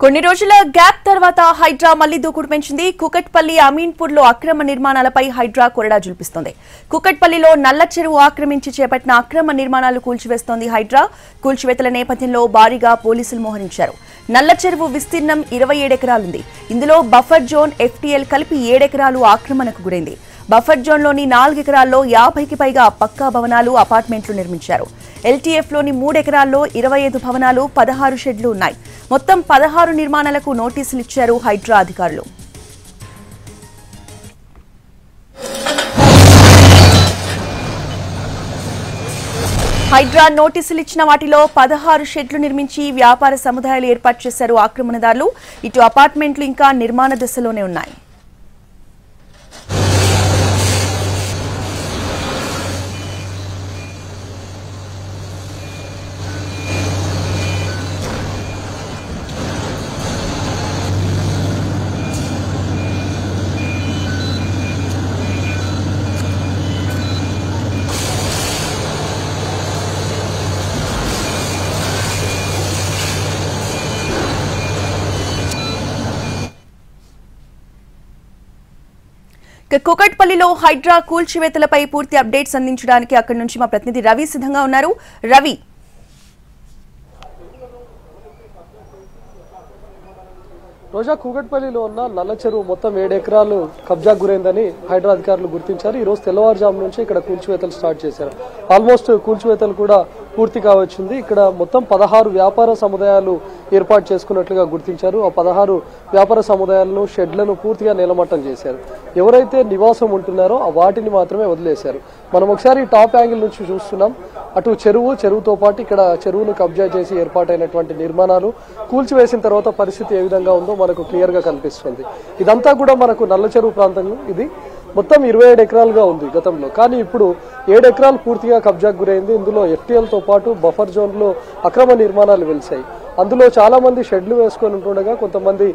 కొన్ని రోజుల గ్యాప్ తర్వాత హైడ్రా మళ్లీ దూకుడు పెంచింది. కుకట్పల్లి అమీన్పూర్లో అక్రమ నిర్మాణాలపై హైడ్రా కొరడా జుల్పిస్తోంది. కుకట్పల్లిలో నల్ల చెరువు ఆక్రమించి చేపట్టిన అక్రమ నిర్మాణాలు కూల్చివేస్తోంది హైడ్రా. కూల్చివేతల నేపథ్యంలో భారీగా పోలీసులు మోహరించారు. నల్ల చెరువు విస్తీర్ణం 27 ఎకరాలుంది. ఇందులో బఫర్ జోన్, FTL కలిపి 7 ఎకరాలు ఆక్రమణకు గురైంది. బఫర్ జోన్లోని 4 ఎకరాల్లో 50కి పైగా పక్కా భవనాలు, అపార్ట్మెంట్లు నిర్మించారు. LTFలోని 3 ఎకరాల్లో 25 భవనాలు, 16 షెడ్లు ఉన్నాయి. మొత్తం 16 నిర్మాణాలకు నోటీసులు ఇచ్చారు హైడ్రా అధికారులు. హైడ్రా నోటీసులు ఇచ్చిన వాటిలో 16 షెడ్లు నిర్మించి వ్యాపార సముదాయాలు ఏర్పాటు చేశారు ఆక్రమణదారులు. ఇటు అపార్ట్మెంట్లు ఇంకా నిర్మాణ దశలోనే ఉన్నాయి. కుకట్పల్లిలో హైడ్రా కూల్చివేతలపై పూర్తి అప్డేట్స్ అందించడానికి అక్కడి నుంచి మా ప్రతినిధి రవి సిద్ధంగా ఉన్నారు. రవి, రోజా, కూకట్పల్లిలో ఉన్న నల్ల చెరువు మొత్తం 7 ఎకరాలు కబ్జాకు గురైందని హైడ్రా అధికారులు గుర్తించారు. ఈ రోజు తెల్లవారుజాము నుంచి ఇక్కడ కూల్చివేతలు స్టార్ట్ చేశారు. ఆల్మోస్ట్ కూల్చివేతలు కూడా పూర్తి కావచ్చింది. ఇక్కడ మొత్తం 16 వ్యాపార సముదాయాలు ఏర్పాటు చేసుకున్నట్లుగా గుర్తించారు. ఆ 16 వ్యాపార సముదాయాలను, షెడ్లను పూర్తిగా నేలమట్టం చేశారు. ఎవరైతే నివాసం ఉంటున్నారో వాటిని మాత్రమే వదిలేశారు. మనం ఒకసారి టాప్ యాంగిల్ నుంచి చూస్తున్నాం. అటు చెరువుతో పాటు ఇక్కడ చెరువును కబ్జా చేసి ఏర్పాటైనటువంటి నిర్మాణాలు కూల్చివేసిన తర్వాత పరిస్థితి ఏ విధంగా ఉందో మనకు క్లియర్ గా కనిపిస్తుంది. ఇదంతా కూడా మనకు నల్ల చెరువు ప్రాంతం. ఇది మొత్తం 27 ఎకరాలుగా ఉంది గతంలో, కానీ ఇప్పుడు 7 ఎకరాలు పూర్తిగా కబ్జాకు గురైంది. ఇందులో FTL తో పాటు బఫర్ జోన్ లో అక్రమ నిర్మాణాలు వెలిశాయి. అందులో చాలా మంది షెడ్లు వేసుకొని ఉంటుండగా కొంతమంది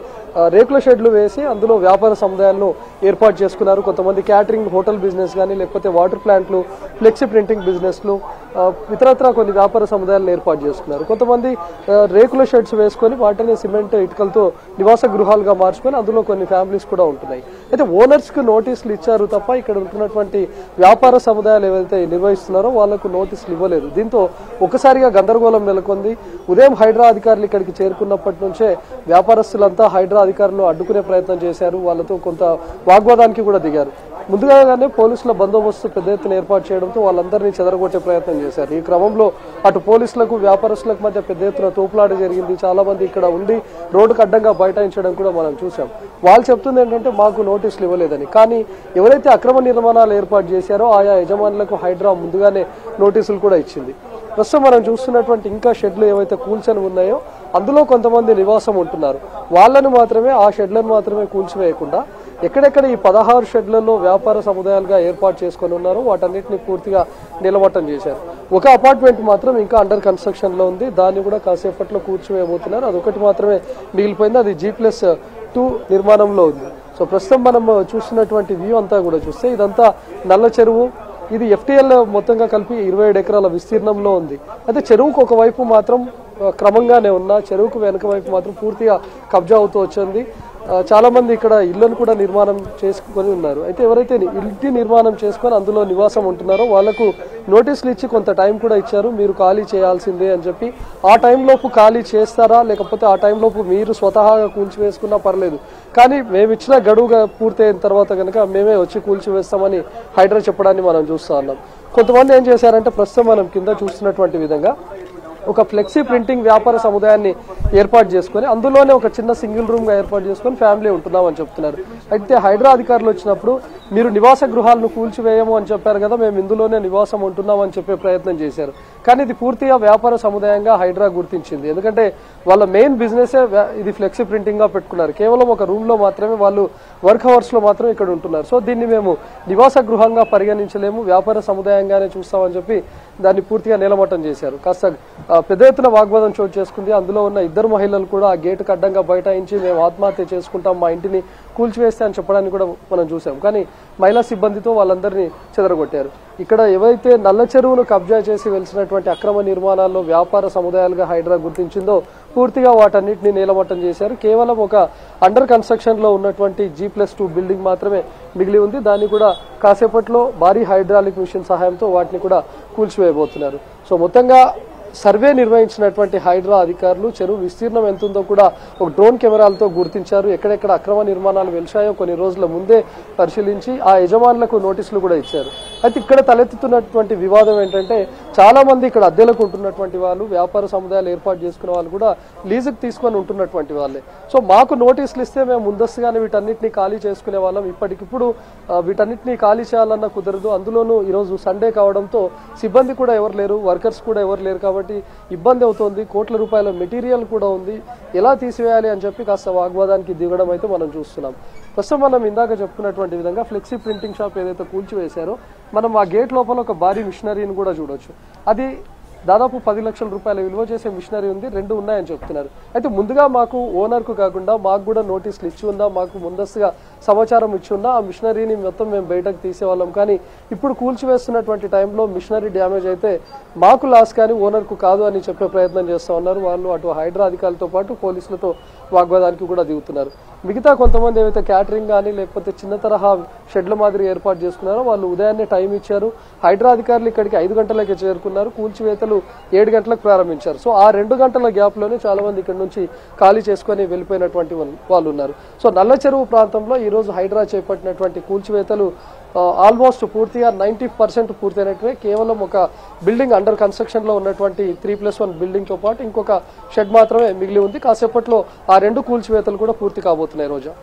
రేకుల షెడ్లు వేసి అందులో వ్యాపార సముదాయాలను ఏర్పాటు చేసుకున్నారు. కొంతమంది క్యాటరింగ్, హోటల్ బిజినెస్ కానీ, లేకపోతే వాటర్ ప్లాంట్లు, ఫ్లెక్సీ ప్రింటింగ్ బిజినెస్లు, ఇతరత్ర కొన్ని వ్యాపార సముదాయాలను ఏర్పాటు చేసుకున్నారు. కొంతమంది రేకుల షెడ్స్ వేసుకొని వాటిని సిమెంట్ ఇటుకలతో నివాస గృహాలుగా మార్చుకొని అందులో కొన్ని ఫ్యామిలీస్ కూడా ఉంటున్నాయి. అయితే ఓనర్స్ కు నోటీసులు ఇచ్చారు తప్ప ఇక్కడ ఉంటున్నటువంటి వ్యాపార సముదాయాలు ఏవైతే నిర్వహిస్తున్నారో వాళ్లకు నోటీసులు ఇవ్వలేదు. దీంతో ఒకసారిగా గందరగోళం నెలకొంది. ఉదయం హైడ్రా అధికారులు ఇక్కడికి చేరుకున్నప్పటి నుంచే వ్యాపారస్తులంతా హైడ్రా అధికారులను అడ్డుకునే ప్రయత్నం చేశారు. వాళ్ళతో కొంత వాగ్వాదానికి కూడా దిగారు. ముందుగానే పోలీసుల బందోబస్తు పెద్ద ఎత్తున ఏర్పాటు చేయడంతో వాళ్ళందరినీ చెదరగొట్టే ప్రయత్నం చేశారు. ఈ క్రమంలో అటు పోలీసులకు, వ్యాపారస్తులకు మధ్య పెద్ద ఎత్తున తోపులాట జరిగింది. చాలా మంది ఇక్కడ ఉండి రోడ్డుకు అడ్డంగా బైఠాయించడం కూడా మనం చూసాం. వాళ్ళు చెప్తుంది ఏంటంటే మాకు నోటీసులు ఇవ్వలేదని. కానీ ఎవరైతే అక్రమ నిర్మాణాలు ఏర్పాటు చేశారో ఆయా యజమానులకు హైడ్రా ముందుగానే నోటీసులు కూడా ఇచ్చింది. ప్రస్తుతం మనం చూస్తున్నటువంటి ఇంకా షెడ్లు ఏవైతే కూల్చని ఉన్నాయో అందులో కొంతమంది నివాసం ఉంటున్నారు. వాళ్ళను మాత్రమే, ఆ షెడ్లను మాత్రమే కూల్చివేయకుండా ఎక్కడెక్కడ ఈ 16 షెడ్లలో వ్యాపార సముదాయాలుగా ఏర్పాటు చేసుకొని ఉన్నారో వాటన్నిటిని పూర్తిగా నిలమట్టం చేశారు. ఒక అపార్ట్మెంట్ మాత్రం ఇంకా అండర్ కన్స్ట్రక్షన్ లో ఉంది. దాన్ని కూడా కాసేపట్లో కూల్చివేయబోతున్నారు. అదొకటి మాత్రమే మిగిలిపోయింది. అది G+2 నిర్మాణంలో ఉంది. సో ప్రస్తుతం మనం చూస్తున్నటువంటి వ్యూ అంతా కూడా చూస్తే ఇదంతా నల్ల చెరువు. ఇది FTL మొత్తంగా కలిపి 27 ఎకరాల విస్తీర్ణంలో ఉంది. అయితే చెరువుకు ఒకవైపు మాత్రం క్రమంగానే ఉన్న, చెరువుకు వెనుక వైపు మాత్రం పూర్తిగా కబ్జా అవుతూ వచ్చింది. చాలా మంది ఇక్కడ ఇళ్లను కూడా నిర్మాణం చేసుకొని ఉన్నారు. అయితే ఎవరైతే ఇంటి నిర్మాణం చేసుకొని అందులో నివాసం ఉంటున్నారో వాళ్లకు నోటీసులు ఇచ్చి కొంత టైం కూడా ఇచ్చారు. మీరు ఖాళీ చేయాల్సిందే అని చెప్పి. ఆ టైంలోపు ఖాళీ చేస్తారా, లేకపోతే ఆ టైంలోపు మీరు స్వతహాగా కూల్చివేసుకున్నా పర్లేదు, కానీ మేము ఇచ్చిన గడువుగా పూర్తయిన తర్వాత కనుక మేమే వచ్చి కూల్చివేస్తామని హైడ్రా చెప్పడాన్ని మనం చూస్తూ ఉన్నాం. కొంతమంది ఏం చేశారంటే ప్రస్తుతం మనం కింద చూస్తున్నటువంటి విధంగా ఒక ఫ్లెక్సీ ప్రింటింగ్ వ్యాపార సముదాయాన్ని ఏర్పాటు చేసుకొని అందులోనే ఒక చిన్న సింగిల్ రూమ్ గా ఏర్పాటు చేసుకొని ఫ్యామిలీ ఉంటున్నామని చెప్తున్నారు. అయితే హైడ్రా అధికారులు వచ్చినప్పుడు మీరు నివాస గృహాలను కూల్చివేయము అని చెప్పారు కదా, మేము ఇందులోనే నివాసం ఉంటున్నామని చెప్పే ప్రయత్నం చేశారు. కానీ ఇది పూర్తిగా వ్యాపార సముదాయంగా హైడ్రా గుర్తించింది. ఎందుకంటే వాళ్ళ మెయిన్ బిజినెస్ ఇది ఫ్లెక్సీ ప్రింటింగ్ గా పెట్టుకున్నారు. కేవలం ఒక రూమ్ లో మాత్రమే వాళ్ళు వర్క్ అవర్స్ లో మాత్రం ఇక్కడ ఉంటున్నారు. సో దీన్ని మేము నివాస గృహంగా పరిగణించలేము, వ్యాపార సముదాయంగానే చూస్తామని చెప్పి దాన్ని పూర్తిగా నేలమట్టం చేశారు. కాస్త పెద్ద ఎత్తున వాగ్వాదం చోటు చేసుకుంది. అందులో ఉన్న 2 మహిళలు కూడా ఆ గేటుకు అడ్డంగా బైఠాయించి మేము ఆత్మహత్య చేసుకుంటాం, మా ఇంటిని కూల్చివేస్తే అని చెప్పడానికి కూడా మనం చూసాం. కానీ మహిళా సిబ్బందితో వాళ్ళందరినీ చెదరగొట్టారు. ఇక్కడ ఏవైతే నల్ల చెరువును కబ్జా చేసి వెలిసినటువంటి అక్రమ నిర్మాణాల్లో వ్యాపార సముదాయాలుగా హైడ్రా గుర్తించిందో పూర్తిగా వాటన్నిటిని నేలమట్టం చేశారు. కేవలం ఒక అండర్ కన్స్ట్రక్షన్ లో ఉన్నటువంటి G+2 బిల్డింగ్ మాత్రమే మిగిలి ఉంది. దాన్ని కూడా కాసేపట్లో భారీ హైడ్రాలిక్ మిషన్ సహాయంతో వాటిని కూడా కూల్చివేయబోతున్నారు. సో మొత్తంగా సర్వే నిర్వహించినటువంటి హైడ్రా అధికారులు చెరువు విస్తీర్ణం ఎంత ఉందో కూడా ఒక డ్రోన్ కెమెరాలతో గుర్తించారు. ఎక్కడెక్కడ అక్రమ నిర్మాణాలు వెలిశాయో కొన్ని రోజుల ముందే పరిశీలించి ఆ యజమానులకు నోటీసులు కూడా ఇచ్చారు. అయితే ఇక్కడ తలెత్తుతున్నటువంటి వివాదం ఏంటంటే చాలా మంది ఇక్కడ అద్దెలకు ఉంటున్నటువంటి వాళ్ళు, వ్యాపార సముదాయాలు ఏర్పాటు చేసుకున్న వాళ్ళు కూడా లీజుకు తీసుకొని ఉంటున్నటువంటి వాళ్ళే. సో మాకు నోటీసులు ఇస్తే మేము ముందస్తుగానే వీటన్నిటిని ఖాళీ చేసుకునే వాళ్ళం. ఇప్పటికిప్పుడు వీటన్నిటిని ఖాళీ చేయాలన్నా కుదరదు. అందులోనూ ఈరోజు సండే కావడంతో సిబ్బంది కూడా ఎవరు లేరు, వర్కర్స్ కూడా ఎవరు లేరు కాబట్టి ఇబ్బంది అవుతోంది. కోట్ల రూపాయల మెటీరియల్ కూడా ఉంది. ఎలా తీసివేయాలి అని చెప్పి కాస్త వాగ్వాదానికి దిగడం అయితే మనం చూస్తున్నాం. ప్రస్తుతం మనం ఇందాక చెప్పుకున్నటువంటి విధంగా ఫ్లెక్సీ ప్రింటింగ్ షాప్ ఏదైతే కూల్చివేశారో మనం ఆ గేట్ లోపల ఒక భారీ మిషనరీని కూడా చూడొచ్చు. అది దాదాపు 10 లక్షల రూపాయల విలువ చేసే మిషనరీ ఉంది. 2 ఉన్నాయని చెప్తున్నారు. అయితే ముందుగా మాకు ఓనర్కు కాకుండా మాకు కూడా నోటీసులు ఇచ్చి ఉన్నా, మాకు ముందస్తుగా సమాచారం ఇచ్చి ఉన్నా ఆ మిషనరీని మొత్తం మేము బయటకు తీసేవాళ్ళం. కానీ ఇప్పుడు కూల్చివేస్తున్నటువంటి టైంలో మిషనరీ డ్యామేజ్ అయితే మాకు లాస్ కానీ ఓనర్కు కాదు అని చెప్పే ప్రయత్నం చేస్తూ ఉన్నారు. వాళ్ళు అటు హైడ్రా అధికారులతో పాటు పోలీసులతో వాగ్వాదానికి కూడా దిగుతున్నారు. మిగతా కొంతమంది ఏవైతే క్యాటరింగ్ కానీ లేకపోతే చిన్న తరహా షెడ్ల మాదిరి ఏర్పాటు చేసుకున్నారో వాళ్ళు ఉదయాన్నే టైం ఇచ్చారు. హైడ్రా అధికారులు ఇక్కడికి 5 గంటలకే చేరుకున్నారు. కూల్చివేతలు 7 గంటలకు ప్రారంభించారు. సో ఆ 2 గంటల గ్యాప్లోనే చాలా మంది ఇక్కడ నుంచి ఖాళీ చేసుకొని వెళ్ళిపోయినటువంటి వాళ్ళు ఉన్నారు. సో నల్ల చెరువు ప్రాంతంలో ఈరోజు హైడ్రా చేపట్టినటువంటి కూల్చివేతలు ఆల్మోస్ట్ పూర్తిగా 90% పూర్తయినట్టువే. కేవలం ఒక బిల్డింగ్ అండర్ కన్స్ట్రక్షన్ లో ఉన్నటువంటి 3+1 బిల్డింగ్ తో పాటు ఇంకొక షెడ్ మాత్రమే మిగిలి ఉంది. కాసేపట్లో ఆ 2 కూల్చివేతలు కూడా పూర్తి కాబోతున్నాయి. రోజా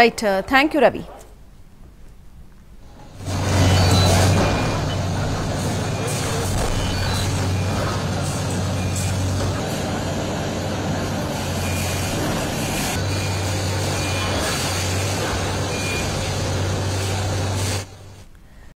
రైట్, థ్యాంక్ యూ రవి.